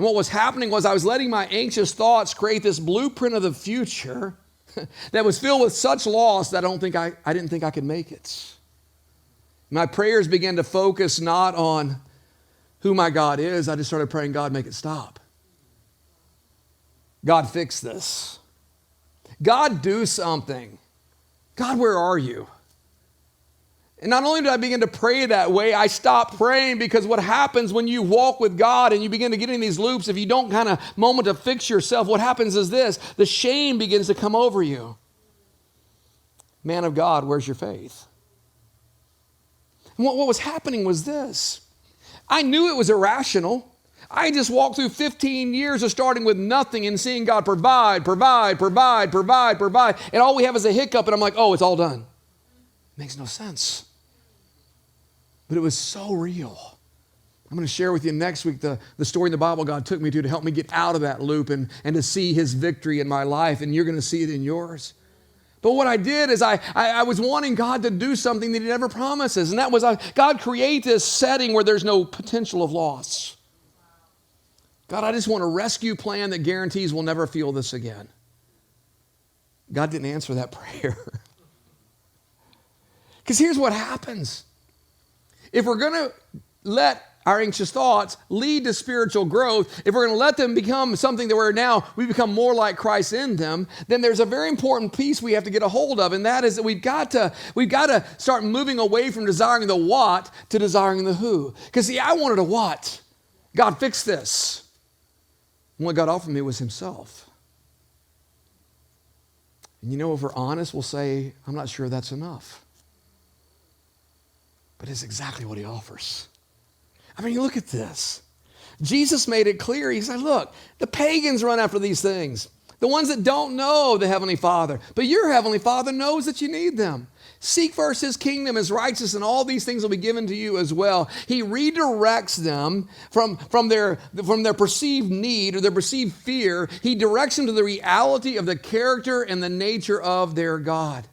And what was happening was I was letting my anxious thoughts create this blueprint of the future that was filled with such loss that I didn't think I could make it. My prayers began to focus not on who my God is. I just started praying, God, make it stop. God, fix this. God, do something. God, where are you? And not only did I begin to pray that way, I stopped praying, because what happens when you walk with God and you begin to get in these loops, if you don't kind of moment to fix yourself, what happens is this: the shame begins to come over you. Man of God, where's your faith? And what was happening was this. I knew it was irrational. I just walked through 15 years of starting with nothing and seeing God provide. And all we have is a hiccup, and I'm like, oh, it's all done. Makes no sense. But it was so real. I'm going to share with you next week the story in the Bible God took me to help me get out of that loop and to see his victory in my life, and you're going to see it in yours. But what I did is I was wanting God to do something that he never promises, and that was God, create this setting where there's no potential of loss. God, I just want a rescue plan that guarantees we'll never feel this again. God didn't answer that prayer. Because here's what happens. If we're going to let our anxious thoughts lead to spiritual growth, if we're going to let them become something that we become more like Christ in them, then there's a very important piece we have to get a hold of, and that is that we've got to start moving away from desiring the what to desiring the who. Because see, I wanted a what. God, fix this. And what God offered me was himself. And you know, if we're honest, we'll say, I'm not sure that's enough. But it's exactly what he offers. I mean, look at this. Jesus made it clear. He said, look, the pagans run after these things. The ones that don't know the Heavenly Father. But your Heavenly Father knows that you need them. Seek first his kingdom, his righteousness, and all these things will be given to you as well. He redirects them from their perceived need or their perceived fear. He directs them to the reality of the character and the nature of their God.